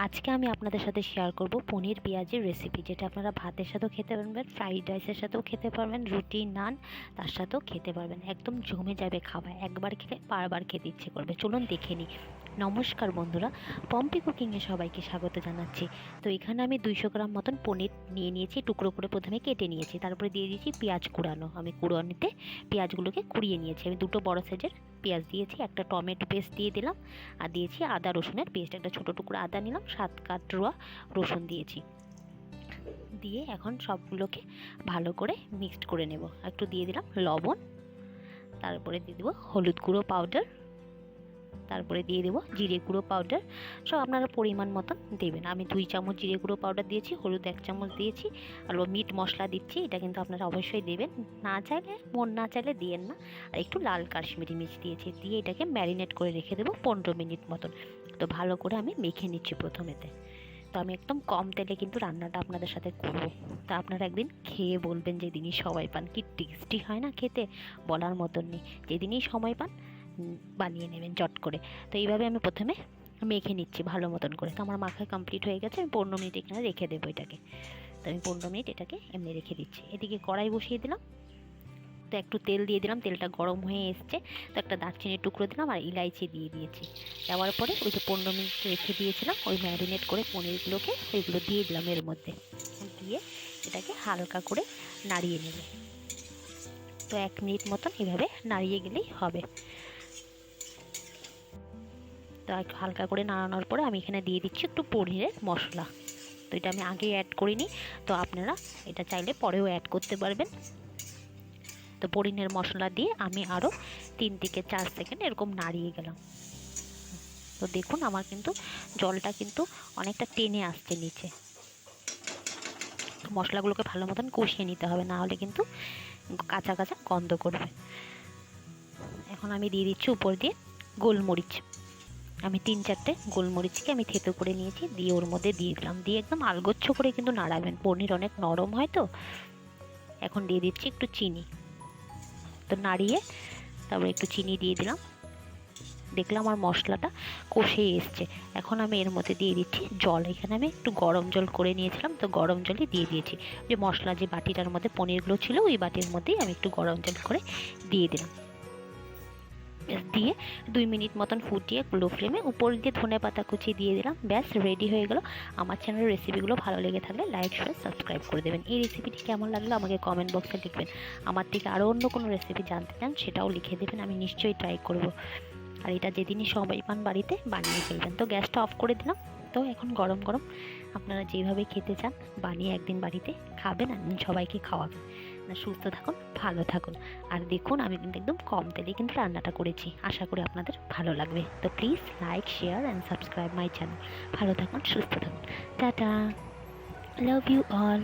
আজকে আমি আপনাদের সাথে শেয়ার করব পনির পেঁয়াজির রেসিপি, যেটা আপনারা ভাতের সাথেও খেতে পারবেন, ফ্রাইড রাইসের সাথেও খেতে পারবেন, রুটি নান তার সাথেও খেতে পারবেন। একদম জমে যাবে খাওয়া, একবার খেলে বারবার খেতে ইচ্ছে করবে। চলুন দেখে নিই। নমস্কার বন্ধুরা, পম্পি কুকিংয়ে সবাইকে স্বাগত জানাচ্ছি। তো এখানে আমি 200 গ্রাম মতন পনির নিয়ে নিয়েছি, টুকরো করে প্রথমে কেটে নিয়েছি, তারপরে দিয়ে দিয়েছি পেঁয়াজ কুড়ানো। আমি কুড়ানিতে পেঁয়াজগুলোকে কুড়িয়ে নিয়েছি। আমি দুটো বড় সাইজের পেঁয়াজ দিয়েছি, একটা টমেটো পেস্ট দিয়ে দিলাম, আর দিয়েছি আদা রসুনের পেস্ট। একটা ছোটো টুকরো আদা নিলাম, 7 কাঠরোয়া রসুন দিয়েছি। দিয়ে এখন সবগুলোকে ভালো করে মিক্সড করে নেব। একটু দিয়ে দিলাম লবণ, তারপরে দিয়ে দেবো হলুদ গুঁড়ো পাউডার, তারপরে দিয়ে দেবো জিরে গুঁড়ো পাউডার। সব আপনারা পরিমাণ মতন দেবেন। আমি 2 চামচ জিরে গুঁড়ো পাউডার দিয়েছি, হলুদ 1 চামচ দিয়েছি, আর মিট মশলা দিচ্ছি। এটা কিন্তু আপনারা অবশ্যই দেবেন, না চাইলে মন না চাইলে দিয়েন না। আর একটু লাল কাশ্মীরি মির্চ দিয়েছি। দিয়ে এটাকে ম্যারিনেট করে রেখে দেবো 15 মিনিট মতন। তো ভালো করে আমি মেখে নিচ্ছি প্রথমেতে। তো আমি একদম কম তেলে কিন্তু রান্নাটা আপনাদের সাথে করব। তা আপনারা একদিন খেয়ে বলবেন, যেদিনই সময় পান। কি টেস্টি হয় না খেতে, বলার মতন নেই। যেদিনই সময় পান বানিয়ে নেবেন চট করে। তো এইভাবে আমি প্রথমে মেখে নিচ্ছি ভালো মতন করে। তো আমার মাখা কমপ্লিট হয়ে গেছে। আমি 15 মিনিট এখানে রেখে দেবো এটাকে। তো আমি 15 মিনিট এটাকে এমনি রেখে দিচ্ছি। এদিকে কড়াই বসিয়ে দিলাম। তো একটু তেল দিয়ে দিলাম, তেলটা গরম হয়ে এসছে। তো একটা দারচিনির টুকরো দিলাম আর ইলাইচি দিয়ে দিয়েছি। দেওয়ার পরে ওই যে 15 মিনিট রেখে দিয়েছিলাম ওই ম্যারিনেট করে পনিরগুলোকে, ওইগুলো দিয়ে দিলাম এর মধ্যে। দিয়ে এটাকে হালকা করে নাড়িয়ে নেব। তো 1 মিনিট মতন এভাবে নাড়িয়ে গেলেই হবে। তো একটু হালকা করে নাড়ানোর পরে আমি এখানে দিয়ে দিচ্ছি একটু পনিরের মশলা। তো এটা আমি আগে অ্যাড করিনি, তো আপনারা এটা চাইলে পরেও অ্যাড করতে পারবেন। তো পনিরের মশলা দিয়ে আমি আরও 3 থেকে 4 সেকেন্ড এরকম নাড়িয়ে গেলাম। তো দেখুন আমার কিন্তু জলটা কিন্তু অনেকটা টেনে আসছে নিচে। মশলাগুলোকে ভালো মতন কষিয়ে নিতে হবে, না হলে কিন্তু কাঁচা কাঁচা গন্ধ করবে। এখন আমি দিয়ে দিচ্ছি উপর দিয়ে গোলমরিচ। আমি 3-4টে গোলমরিচকে আমি থেতো করে নিয়েছি, দিয়ে ওর মধ্যে দিয়ে দিলাম। দিয়ে একদম আলগোচ্ছ করে কিন্তু নাড়াবেন, পনির অনেক নরম হয় তো। এখন দিয়ে দিচ্ছি একটু চিনি। তো নাড়িয়ে তারপরে একটু চিনি দিয়ে দিলাম। দেখলাম আমার মশলাটা কষে এসছে। এখন আমি এর মধ্যে দিয়ে দিচ্ছি জল। এখানে আমি একটু গরম জল করে নিয়েছিলাম, তো গরম জলই দিয়ে দিয়েছি। যে মশলা যে বাটিটার মধ্যে পনিরগুলো ছিল ওই বাটির মধ্যেই আমি একটু গরম জল করে দিয়ে দিলাম। দিয়ে 2 মিনিট মতন ফুটিয়ে লো ফ্লেমে উপর দিয়ে ধনেপাতা কুচি দিয়ে দিলাম। ব্যাস রেডি হয়ে গেল। আমার চ্যানেলের রেসিপিগুলো ভালো লেগে থাকলে লাইক শেয়ার সাবস্ক্রাইব করে দেবেন। এই রেসিপিটি কেমন লাগলো আমাকে কমেন্ট বক্সে লিখবেন। আমার থেকে আরও অন্য কোনো রেসিপি জানতে চান সেটাও লিখে দেবেন, আমি নিশ্চয়ই ট্রাই করব। আর এটা যেদিনই সময় পান বাড়িতে বানিয়ে ফেলবেন। তো গ্যাসটা অফ করে দিলাম। তো এখন গরম গরম আপনারা যেভাবে খেতে চান বানিয়ে একদিন বাড়িতে খাবেন, আর সবাইকে খাওয়াবেন। সুস্থ থাকুন, ভালো থাকুন। আর দেখুন আমি কিন্তু একদম কম তেলে কিন্তু রান্নাটা করেছি। আশা করি আপনাদের ভালো লাগবে। তো please like share and subscribe my channel. ভালো থাকুন, সুস্থ থাকুন। Tata, love you all.